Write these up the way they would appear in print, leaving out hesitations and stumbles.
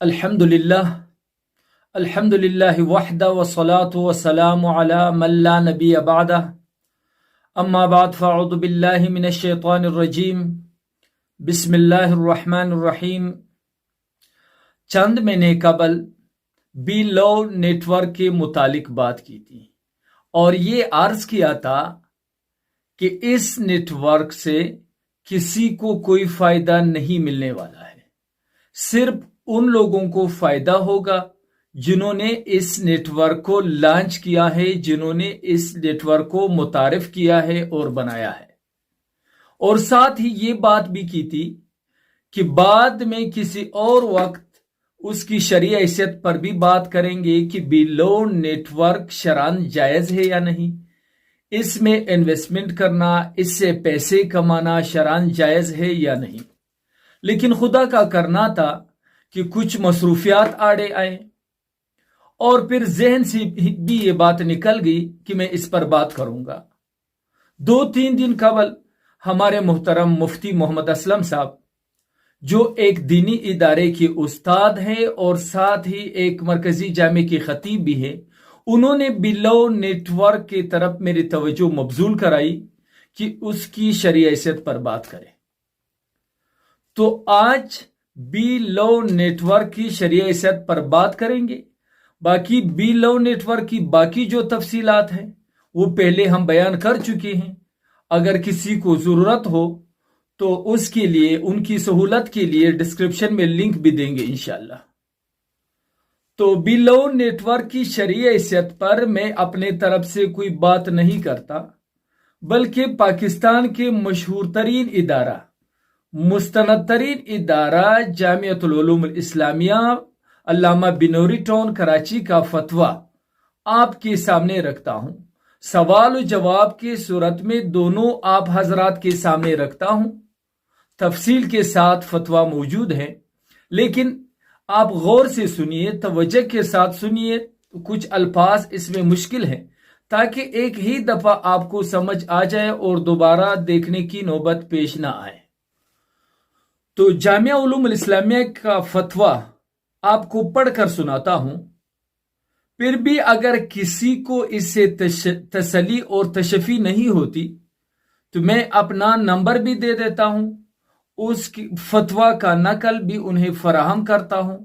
الحمد للہ وحدہ والصلاة والسلام علی من لا نبی بعدہ اما بعد فاعوذ باللہ من الشیطان الرجیم بسم اللہ الرحمن الرحیم۔ چند مہینے قبل بی لو نیٹ ورک کے متعلق بات کی تھی اور یہ عرض کیا تھا کہ اس نیٹ ورک سے کسی کو کوئی فائدہ نہیں ملنے والا ہے، صرف ان لوگوں کو فائدہ ہوگا جنہوں نے اس نیٹ ورک کو لانچ کیا ہے، جنہوں نے اس نیٹ ورک کو متعارف کیا ہے اور بنایا ہے۔ اور ساتھ ہی یہ بات بھی کی تھی کہ بعد میں کسی اور وقت اس کی شرعی حیثیت پر بھی بات کریں گے کہ بی لو نیٹ ورک شرعاً جائز ہے یا نہیں، اس میں انویسٹمنٹ کرنا، اس سے پیسے کمانا شرعاً جائز ہے یا نہیں۔ لیکن خدا کا کرنا تھا کہ کچھ مصروفیات آڑے آئے اور پھر ذہن سے بھی یہ بات نکل گئی کہ میں اس پر بات کروں گا۔ 2-3 دن قبل ہمارے محترم مفتی محمد اسلم صاحب، جو ایک دینی ادارے کے استاد ہیں اور ساتھ ہی ایک مرکزی جامع کے خطیب بھی ہیں، انہوں نے بی لو نیٹ ورک کی طرف میری توجہ مبذول کرائی کہ اس کی شرعی حیثیت پر بات کریں۔ تو آج بی لو نیٹ ورک کی شرعی حیثیت پر بات کریں گے۔ باقی بی لو نیٹ ورک کی باقی جو تفصیلات ہیں وہ پہلے ہم بیان کر چکے ہیں، اگر کسی کو ضرورت ہو تو اس کے لیے، ان کی سہولت کے لیے ڈسکرپشن میں لنک بھی دیں گے انشاءاللہ۔ تو بی لو نیٹ ورک کی شرعی حیثیت پر میں اپنے طرف سے کوئی بات نہیں کرتا، بلکہ پاکستان کے مشہور ترین ادارہ، مستند ترین ادارہ جامعۃ العلوم الاسلامیہ علامہ بنوری ٹاؤن کراچی کا فتویٰ آپ کے سامنے رکھتا ہوں۔ سوال و جواب کی صورت میں دونوں آپ حضرات کے سامنے رکھتا ہوں، تفصیل کے ساتھ فتویٰ موجود ہے، لیکن آپ غور سے سنیے، توجہ کے ساتھ سنیے، کچھ الفاظ اس میں مشکل ہیں تاکہ ایک ہی دفعہ آپ کو سمجھ آ جائے اور دوبارہ دیکھنے کی نوبت پیش نہ آئے۔ تو جامعہ علوم الاسلامیہ کا فتویٰ آپ کو پڑھ کر سناتا ہوں، پھر بھی اگر کسی کو اس سے تسلی اور تشفی نہیں ہوتی تو میں اپنا نمبر بھی دے دیتا ہوں، اس کی فتویٰ کا نقل بھی انہیں فراہم کرتا ہوں۔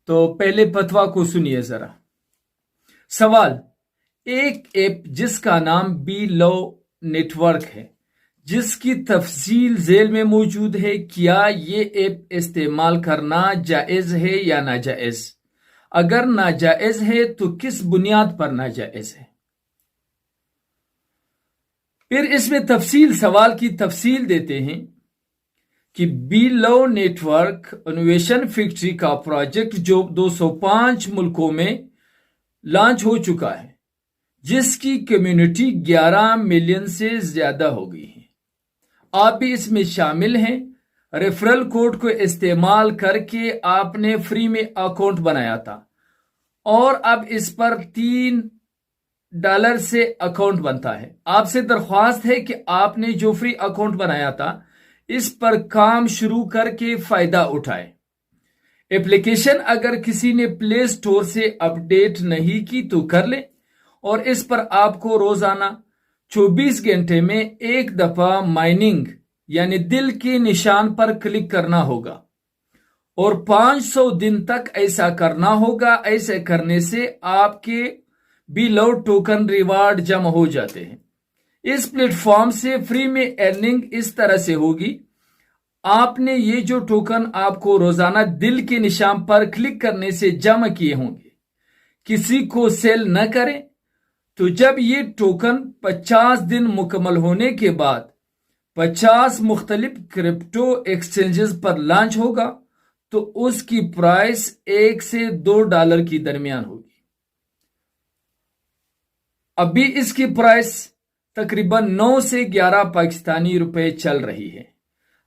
تو پہلے فتویٰ کو سنیے ذرا۔ سوال: ایک ایپ جس کا نام بی لو نیٹ ورک ہے، جس کی تفصیل ذیل میں موجود ہے، کیا یہ ایپ استعمال کرنا جائز ہے یا ناجائز؟ اگر ناجائز ہے تو کس بنیاد پر ناجائز ہے؟ پھر اس میں سوال کی تفصیل دیتے ہیں کہ blue network innovation factory کا پروجیکٹ جو 205 ملکوں میں لانچ ہو چکا ہے، جس کی کمیونٹی 11 ملین سے زیادہ ہو گئی ہے۔ آپ بھی اس میں شامل ہیں۔ ریفرل کوڈ کو استعمال کر کے آپ نے فری میں اکاؤنٹ بنایا تھا اور اب اس پر $3 سے اکاؤنٹ بنتا ہے۔ آپ سے درخواست ہے کہ آپ نے جو فری اکاؤنٹ بنایا تھا اس پر کام شروع کر کے فائدہ اٹھائے۔ اپلیکیشن اگر کسی نے پلے سٹور سے اپڈیٹ نہیں کی تو کر لیں، اور اس پر آپ کو روزانہ 24 گھنٹے میں ایک دفعہ مائننگ یعنی دل کے نشان پر کلک کرنا ہوگا اور 500 دن تک ایسا کرنا ہوگا۔ ایسے کرنے سے آپ کے بی لو ٹوکن ریوارڈ جمع ہو جاتے ہیں۔ اس پلیٹ فارم سے فری میں ارننگ اس طرح سے ہوگی، آپ نے یہ جو ٹوکن آپ کو روزانہ دل کے نشان پر کلک کرنے سے جمع کیے ہوں گے، کسی کو سیل نہ کریں، تو جب یہ ٹوکن 50 دن مکمل ہونے کے بعد 50 مختلف کرپٹو ایکسچینجز پر لانچ ہوگا تو اس کی پرائس $1 سے $2 کی درمیان ہوگی۔ ابھی اس کی پرائس تقریباً 9 سے 11 پاکستانی روپے چل رہی ہے۔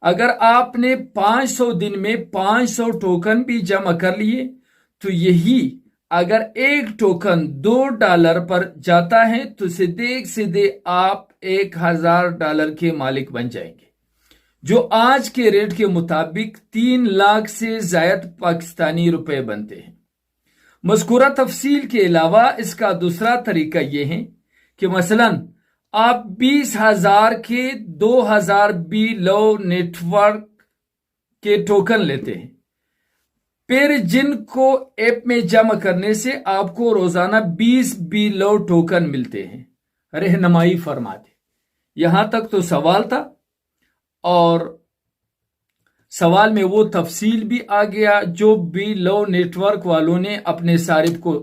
اگر آپ نے 500 دن میں 500 ٹوکن بھی جمع کر لیے تو یہی اگر ایک ٹوکن $2 پر جاتا ہے تو سیدھے آپ $1000 کے مالک بن جائیں گے۔ جو آج کے ریٹ کے مطابق 3 لاکھ سے زائد پاکستانی روپے بنتے ہیں۔ مذکورہ تفصیل کے علاوہ اس کا دوسرا طریقہ یہ ہے کہ مثلا آپ 20,000 کے 2,000 بی لو نیٹ ورک کے ٹوکن لیتے ہیں، پھر جن کو ایپ میں جمع کرنے سے آپ کو روزانہ 20 بی لو ٹوکن ملتے ہیں۔ رہنمائی فرماتے، یہاں تک تو سوال تھا، اور سوال میں وہ تفصیل بھی آ گیا جو بی لو نیٹ ورک والوں نے اپنے صارف کو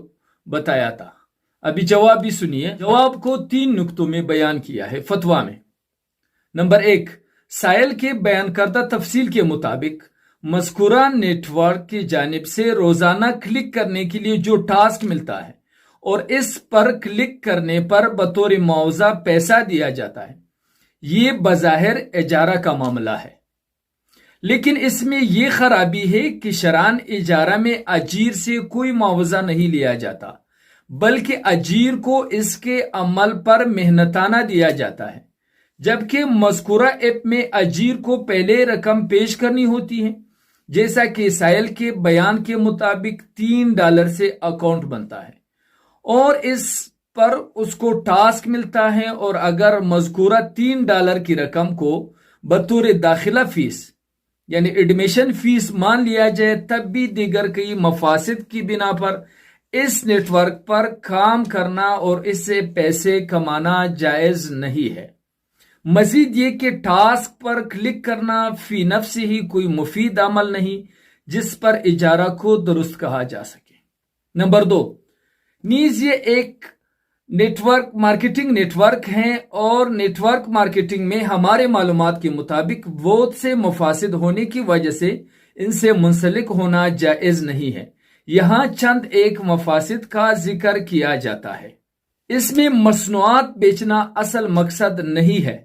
بتایا تھا۔ ابھی جواب بھی سنیے۔ جواب کو 3 نقطوں میں بیان کیا ہے فتویٰ میں۔ نمبر 1، سائل کے بیان کردہ تفصیل کے مطابق مذکورہ نیٹ ورک کی جانب سے روزانہ کلک کرنے کے لیے جو ٹاسک ملتا ہے اور اس پر کلک کرنے پر بطور معاوضہ پیسہ دیا جاتا ہے، یہ بظاہر اجارہ کا معاملہ ہے، لیکن اس میں یہ خرابی ہے کہ شرعاً اجارہ میں اجیر سے کوئی معاوضہ نہیں لیا جاتا، بلکہ اجیر کو اس کے عمل پر محنتانہ دیا جاتا ہے، جبکہ مذکورہ ایپ میں اجیر کو پہلے رقم پیش کرنی ہوتی ہے، جیسا کہ سائل کے بیان کے مطابق $3 سے اکاؤنٹ بنتا ہے اور اس پر اس کو ٹاسک ملتا ہے، اور اگر مذکورہ $3 کی رقم کو بطور داخلہ فیس یعنی ایڈمیشن فیس مان لیا جائے، تب بھی دیگر کئی مفاسد کی بنا پر اس نیٹ ورک پر کام کرنا اور اس سے پیسے کمانا جائز نہیں ہے۔ مزید یہ کہ ٹاسک پر کلک کرنا فی نفس ہی کوئی مفید عمل نہیں جس پر اجارہ کو درست کہا جا سکے۔ نمبر 2، نیز یہ ایک مارکیٹنگ نیٹ ورک ہیں، اور نیٹ ورک مارکیٹنگ میں ہمارے معلومات کے مطابق بہت سے مفاسد ہونے کی وجہ سے ان سے منسلک ہونا جائز نہیں ہے۔ یہاں چند ایک مفاسد کا ذکر کیا جاتا ہے۔ اس میں مصنوعات بیچنا اصل مقصد نہیں ہے،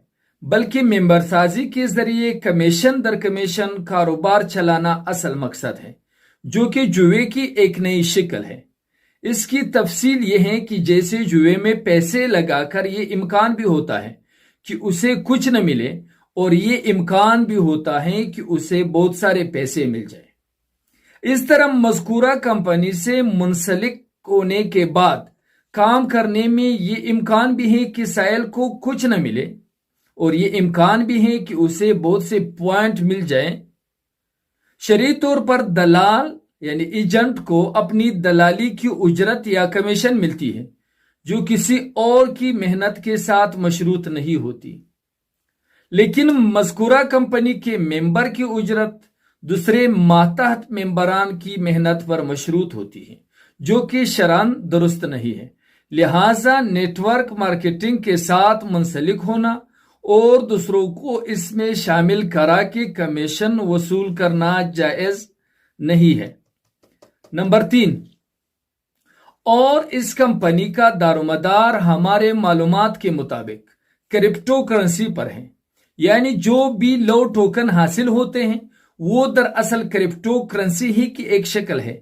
بلکہ ممبر سازی کے ذریعے کمیشن در کمیشن کاروبار چلانا اصل مقصد ہے، جو کہ جوئے کی ایک نئی شکل ہے۔ اس کی تفصیل یہ ہے کہ جیسے جوئے میں پیسے لگا کر یہ امکان بھی ہوتا ہے کہ اسے کچھ نہ ملے، اور یہ امکان بھی ہوتا ہے کہ اسے بہت سارے پیسے مل جائے، اس طرح مذکورہ کمپنی سے منسلک ہونے کے بعد کام کرنے میں یہ امکان بھی ہے کہ سائل کو کچھ نہ ملے، اور یہ امکان بھی ہے کہ اسے بہت سے پوائنٹ مل جائیں۔ شرعی طور پر دلال یعنی ایجنٹ کو اپنی دلالی کی اجرت یا کمیشن ملتی ہے، جو کسی اور کی محنت کے ساتھ مشروط نہیں ہوتی، لیکن مذکورہ کمپنی کے ممبر کی اجرت دوسرے ماتحت ممبران کی محنت پر مشروط ہوتی ہے، جو کہ شرعاً درست نہیں ہے۔ لہٰذا نیٹ ورک مارکیٹنگ کے ساتھ منسلک ہونا اور دوسروں کو اس میں شامل کرا کے کمیشن وصول کرنا جائز نہیں ہے۔ نمبر 3، اور اس کمپنی کا دارومدار ہمارے معلومات کے مطابق کرپٹو کرنسی پر ہے، یعنی جو بھی لو ٹوکن حاصل ہوتے ہیں وہ دراصل کرپٹو کرنسی ہی کی ایک شکل ہے،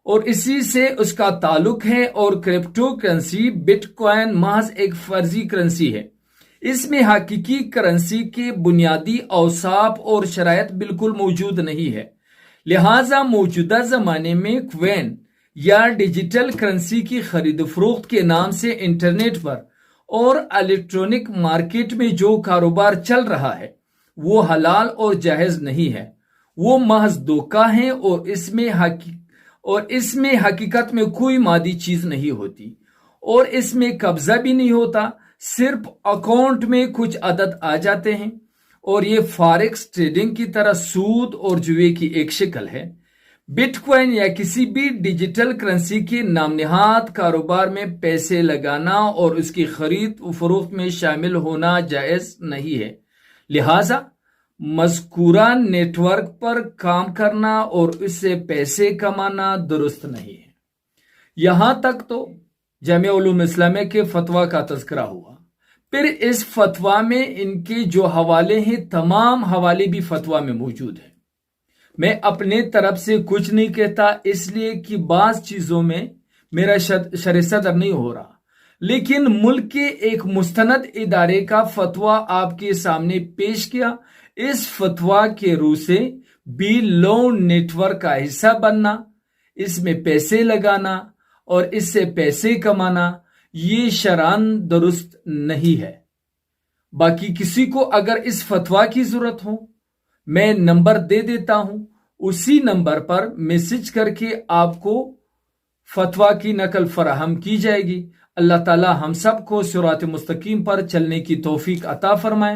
اور اسی سے اس کا تعلق ہے، اور کرپٹو کرنسی بٹ کوائن محض ایک فرضی کرنسی ہے۔ اس میں حقیقی کرنسی کے بنیادی اوصاف اور شرائط بالکل موجود نہیں ہے، لہٰذا موجودہ زمانے میں کوائن یا ڈیجیٹل کرنسی کی خرید و فروخت کے نام سے انٹرنیٹ پر اور الیکٹرونک مارکیٹ میں جو کاروبار چل رہا ہے وہ حلال اور جائز نہیں ہے، وہ محض دھوکہ ہے، اور اس میں حقیقت میں کوئی مادی چیز نہیں ہوتی، اور اس میں قبضہ بھی نہیں ہوتا، صرف اکاؤنٹ میں کچھ عدد آ جاتے ہیں، اور یہ فارکس ٹریڈنگ کی طرح سود اور جوئے کی ایک شکل ہے۔ بٹ کوائن یا کسی بھی ڈیجیٹل کرنسی کے نام نہاد کاروبار میں پیسے لگانا اور اس کی خرید و فروخت میں شامل ہونا جائز نہیں ہے، لہٰذا مذکورہ نیٹ ورک پر کام کرنا اور اس سے پیسے کمانا درست نہیں ہے۔ یہاں تک تو جامعہ علوم اسلامیہ کے فتویٰ کا تذکرہ ہوا۔ پھر اس فتویٰ میں ان کے جو حوالے ہیں تمام حوالے بھی فتویٰ میں موجود ہیں۔ میں اپنے طرف سے کچھ نہیں کہتا، اس لیے کہ بعض چیزوں میں میرا شرح صدر نہیں ہو رہا، لیکن ملک کے ایک مستند ادارے کا فتویٰ آپ کے سامنے پیش کیا، اس فتویٰ کے روح سے بھی لون نیٹ ورک کا حصہ بننا، اس میں پیسے لگانا اور اس سے پیسے کمانا یہ شرعاً درست نہیں ہے۔ باقی کسی کو اگر اس فتویٰ کی ضرورت ہو، میں نمبر دے دیتا ہوں، اسی نمبر پر میسج کر کے آپ کو فتویٰ کی نقل فراہم کی جائے گی۔ اللہ تعالی ہم سب کو صراط مستقیم پر چلنے کی توفیق عطا فرمائے۔